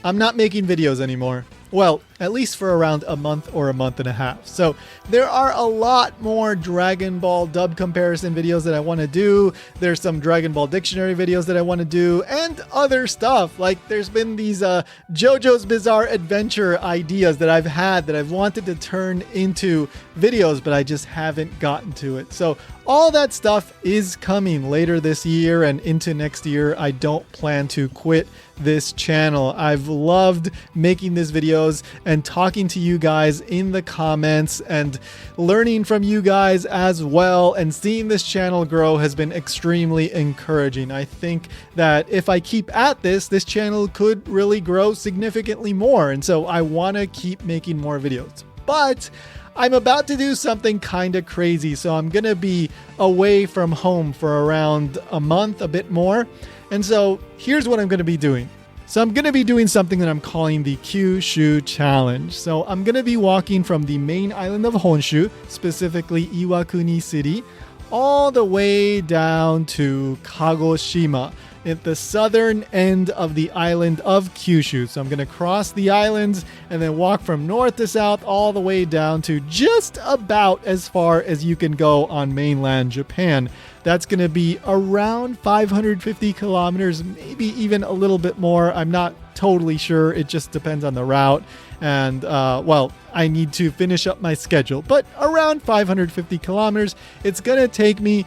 I'm not making videos anymore. Well, at least for around a month or a month and a half. So there are a lot more Dragon Ball dub comparison videos that I want to do. There's some Dragon Ball Dictionary videos that I want to do and other stuff. Like there's been these JoJo's Bizarre Adventure ideas that I've had that I've wanted to turn into videos, but I just haven't gotten to it. So all that stuff is coming later this year and into next year. I don't plan to quit this channel. I've loved making these videos and talking to you guys in the comments and learning from you guys as well, and seeing this channel grow has been extremely encouraging. I think that if I keep at this channel could really grow significantly more, and so I want to keep making more videos. But I'm about to do something kind of crazy, so I'm going to be away from home for around a month, a bit more. And so here's what I'm going to be doing. So I'm going to be doing something that I'm calling the Kyushu Challenge. So I'm going to be walking from the main island of Honshu, specifically Iwakuni City, all the way down to Kagoshima at the southern end of the island of Kyushu. So I'm going to cross the islands and then walk from north to south all the way down to just about as far as you can go on mainland Japan. That's going to be around 550 kilometers, maybe even a little bit more. I'm not totally sure. It just depends on the route. And, well, I need to finish up my schedule. But around 550 kilometers, it's going to take me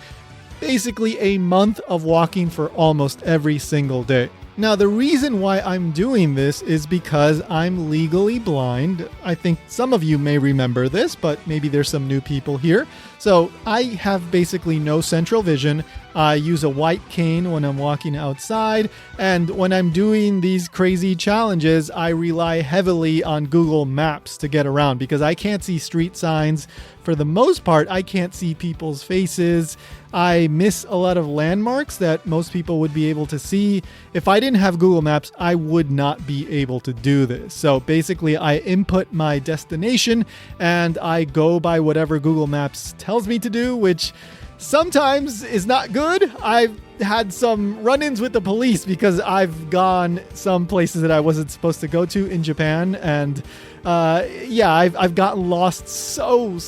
basically a month of walking for almost every single day. Now, the reason why I'm doing this is because I'm legally blind. I think some of you may remember this, but maybe there's some new people here. So I have basically no central vision. I use a white cane when I'm walking outside. And when I'm doing these crazy challenges, I rely heavily on Google Maps to get around because I can't see street signs. For the most part, I can't see people's faces. I miss a lot of landmarks that most people would be able to see. If I didn't have Google Maps, I would not be able to do this. So basically, I input my destination and I go by whatever Google Maps tells me to do, which sometimes is not good. I've had some run-ins with the police because I've gone some places that I wasn't supposed to go to in Japan, and yeah, I've gotten lost so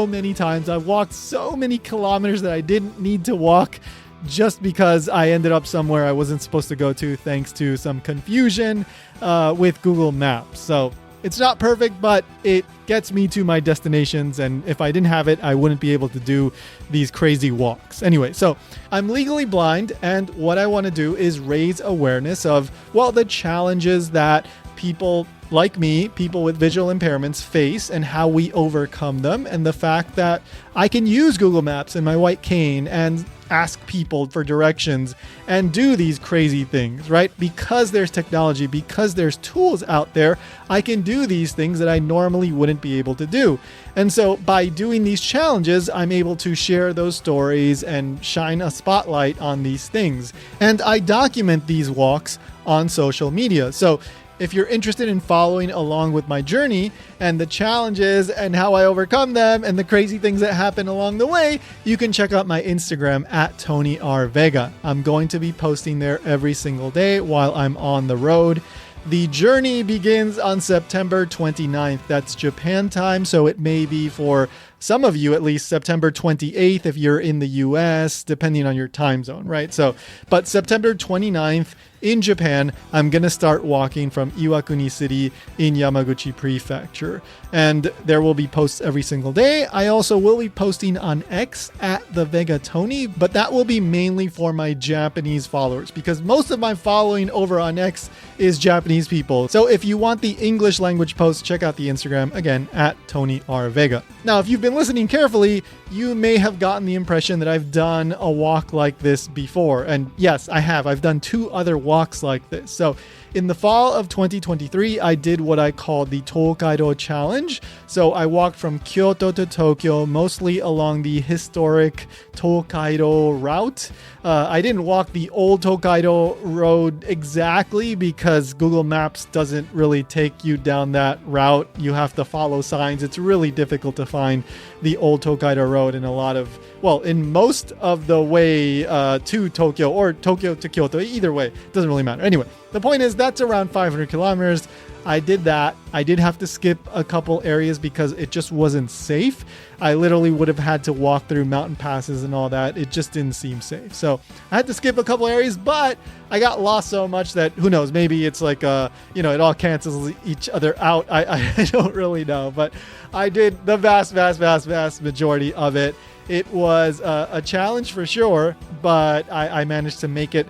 many times. I've walked so many kilometers that I didn't need to walk just because I ended up somewhere I wasn't supposed to go to thanks to some confusion with Google Maps. So it's not perfect, but it gets me to my destinations, and if I didn't have it, I wouldn't be able to do these crazy walks. Anyway, so I'm legally blind, and what I want to do is raise awareness of, well, the challenges that people like me, people with visual impairments, face and how we overcome them, and the fact that I can use Google Maps and my white cane and ask people for directions and do these crazy things, right? Because there's technology, because there's tools out there, I can do these things that I normally wouldn't be able to do. And so by doing these challenges, I'm able to share those stories and shine a spotlight on these things. And I document these walks on social media. So if you're interested in following along with my journey and the challenges and how I overcome them and the crazy things that happen along the way, you can check out my Instagram at Tony R. Vega. I'm going to be posting there every single day while I'm on the road. The journey begins on September 29th. That's Japan time, so it may be for some of you at least September 28th if you're in the US, depending on your time zone, right? So, but September 29th in Japan, I'm going to start walking from Iwakuni City in Yamaguchi Prefecture. And there will be posts every single day. I also will be posting on X at the Vega Tony, but that will be mainly for my Japanese followers because most of my following over on X is Japanese people. So if you want the English language posts, check out the Instagram again at Tony R. Vega. Now, if you've been listening carefully, you may have gotten the impression that I've done a walk like this before. And yes, I have. I've done 2 other walks like this. So in the fall of 2023, I did what I called the Tokaido Challenge. So I walked from Kyoto to Tokyo, mostly along the historic Tokaido route. I didn't walk the old Tokaido road exactly because Google Maps doesn't really take you down that route. You have to follow signs. It's really difficult to find the old Tokaido road in a lot of, well, in most of the way to Tokyo or Tokyo to Kyoto. Either way, it doesn't really matter. Anyway, the point is that's around 500 kilometers. I did that. I did have to skip a couple areas because it just wasn't safe. I literally would have had to walk through mountain passes and all that. It just didn't seem safe. So I had to skip a couple areas, but I got lost so much that who knows, maybe it's like, it all cancels each other out. I don't really know, but I did the vast majority of it. It was a challenge for sure, but I managed to make it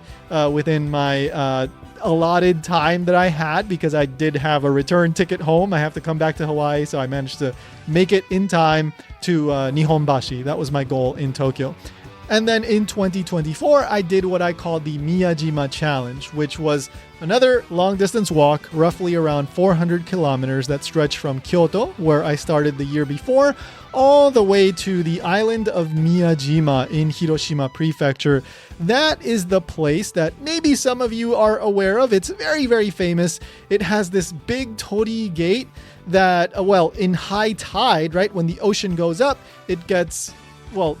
within my allotted time that I had, because I did have a return ticket home. I have to come back to Hawaii, so I managed to make it in time to Nihonbashi. That was my goal in Tokyo. And then in 2024, I did what I called the Miyajima Challenge, which was another long distance walk, roughly around 400 kilometers that stretched from Kyoto, where I started the year before, all the way to the island of Miyajima in Hiroshima Prefecture. That is the place that maybe some of you are aware of. It's very, very famous. It has this big torii gate that, in high tide, right, when the ocean goes up, it gets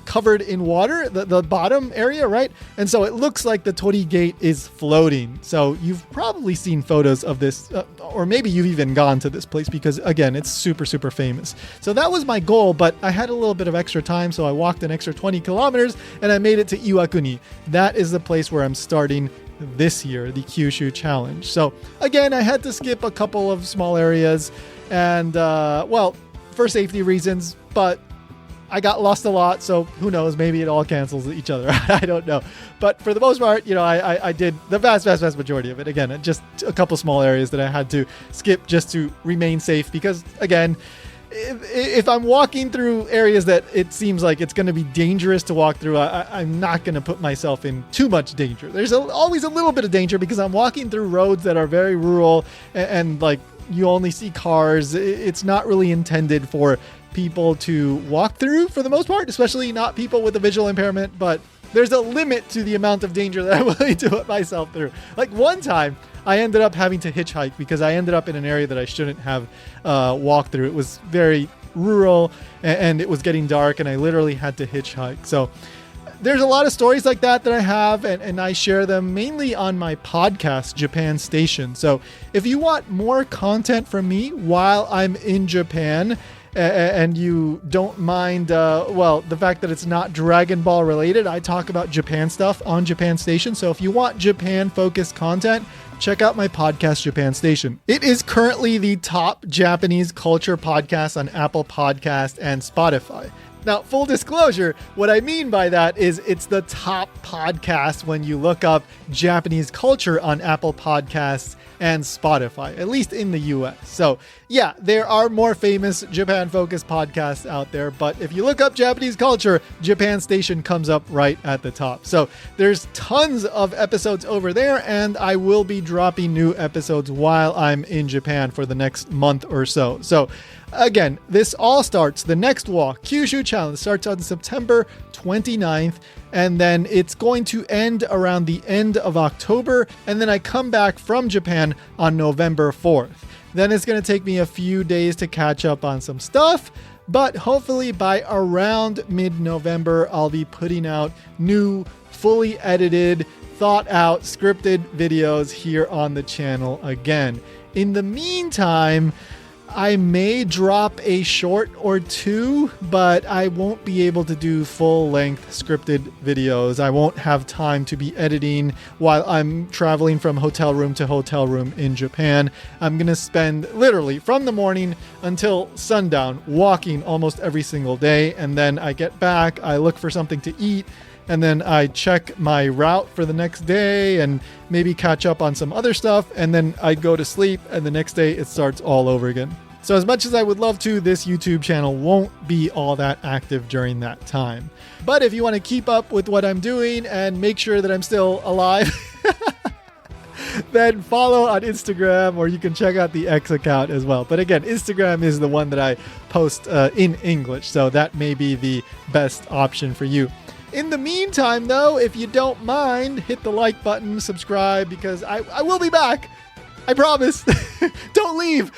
covered in water, the bottom area, right? And so it looks like the torii gate is floating. So you've probably seen photos of this, or maybe you've even gone to this place because, again, it's super, super famous. So that was my goal, but I had a little bit of extra time, so I walked an extra 20 kilometers and I made it to Iwakuni. That is the place where I'm starting this year, the Kyushu Challenge. So again, I had to skip a couple of small areas and, for safety reasons, but I got lost a lot, so who knows, maybe it all cancels each other. I don't know. But for the most part, I did the vast majority of it. Again, just a couple small areas that I had to skip just to remain safe because, again, if I'm walking through areas that it seems like it's going to be dangerous to walk through, I'm not going to put myself in too much danger. There's always a little bit of danger because I'm walking through roads that are very rural and like you only see cars. It's not really intended for people to walk through for the most part, especially not people with a visual impairment, but there's a limit to the amount of danger that I'm willing to put myself through. Like one time I ended up having to hitchhike because I ended up in an area that I shouldn't have walked through. It was very rural and it was getting dark and I literally had to hitchhike. So there's a lot of stories like that I have, and I share them mainly on my podcast, Japan Station. So if you want more content from me while I'm in Japan, and you don't mind, the fact that it's not Dragon Ball related, I talk about Japan stuff on Japan Station. So if you want Japan-focused content, check out my podcast, Japan Station. It is currently the top Japanese culture podcast on Apple Podcast and Spotify. Now, full disclosure, what I mean by that is it's the top podcast when you look up Japanese culture on Apple Podcasts and Spotify, at least in the US. So yeah, there are more famous Japan-focused podcasts out there, but if you look up Japanese culture, Japan Station comes up right at the top. So there's tons of episodes over there, and I will be dropping new episodes while I'm in Japan for the next month or so. So again, this all starts, the next walk, Kyushu Challenge, starts on September 29th, and then it's going to end around the end of October, and then I come back from Japan on November 4th. Then it's going to take me a few days to catch up on some stuff, but hopefully by around mid-November, I'll be putting out new, fully edited, thought out, scripted videos here on the channel again. In the meantime, I may drop a short or two, but I won't be able to do full-length scripted videos. I won't have time to be editing while I'm traveling from hotel room to hotel room in Japan. I'm going to spend literally from the morning until sundown walking almost every single day, and then I get back, I look for something to eat, and then I check my route for the next day and maybe catch up on some other stuff, and then I go to sleep, and the next day it starts all over again. So as much as I would love to, this YouTube channel won't be all that active during that time. But if you want to keep up with what I'm doing and make sure that I'm still alive, then follow on Instagram, or you can check out the X account as well. But again, Instagram is the one that I post in English, so that may be the best option for you. In the meantime, though, if you don't mind, hit the like button, subscribe, because I will be back. I promise. Don't leave.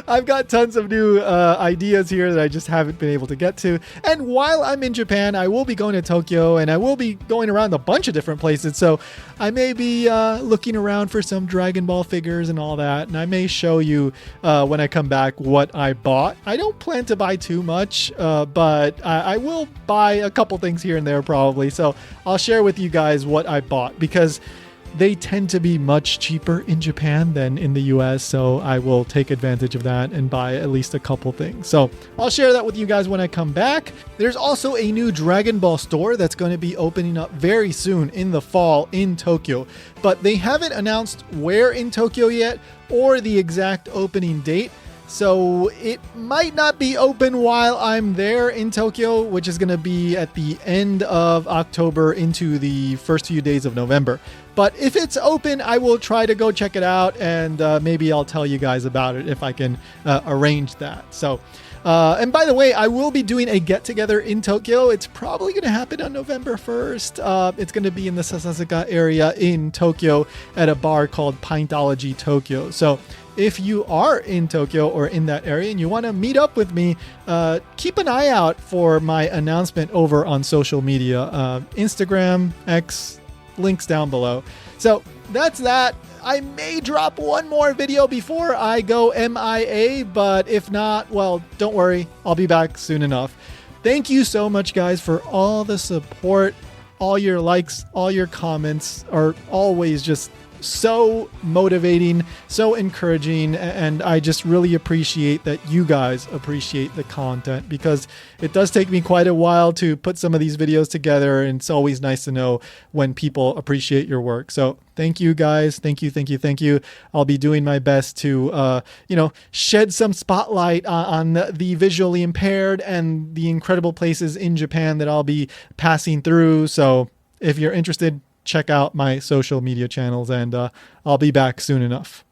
I've got tons of new ideas here that I just haven't been able to get to. And while I'm in Japan, I will be going to Tokyo, and I will be going around a bunch of different places. So I may be looking around for some Dragon Ball figures and all that. And I may show you when I come back what I bought. I don't plan to buy too much, but I will buy a couple things here and there probably. So I'll share with you guys what I bought, because they tend to be much cheaper in Japan than in the US, so I will take advantage of that and buy at least a couple things. So I'll share that with you guys when I come back. There's also a new Dragon Ball store that's going to be opening up very soon in the fall in Tokyo, but they haven't announced where in Tokyo yet or the exact opening date. So it might not be open while I'm there in Tokyo, which is going to be at the end of October into the first few days of November. But if it's open, I will try to go check it out, and maybe I'll tell you guys about it if I can arrange that. So, and by the way, I will be doing a get-together in Tokyo. It's probably going to happen on November 1st. It's going to be in the Sasasuka area in Tokyo at a bar called Pintology Tokyo. So if you are in Tokyo or in that area and you want to meet up with me, keep an eye out for my announcement over on social media, Instagram, X, links down below. So that's that. I may drop one more video before I go MIA, but if not, well, don't worry. I'll be back soon enough. Thank you so much, guys, for all the support. All your likes, all your comments are always just so motivating, so encouraging, and I just really appreciate that you guys appreciate the content, because it does take me quite a while to put some of these videos together, and it's always nice to know when people appreciate your work. So thank you guys. Thank you. I'll be doing my best to, shed some spotlight on the visually impaired and the incredible places in Japan that I'll be passing through. So if you're interested, check out my social media channels, and I'll be back soon enough.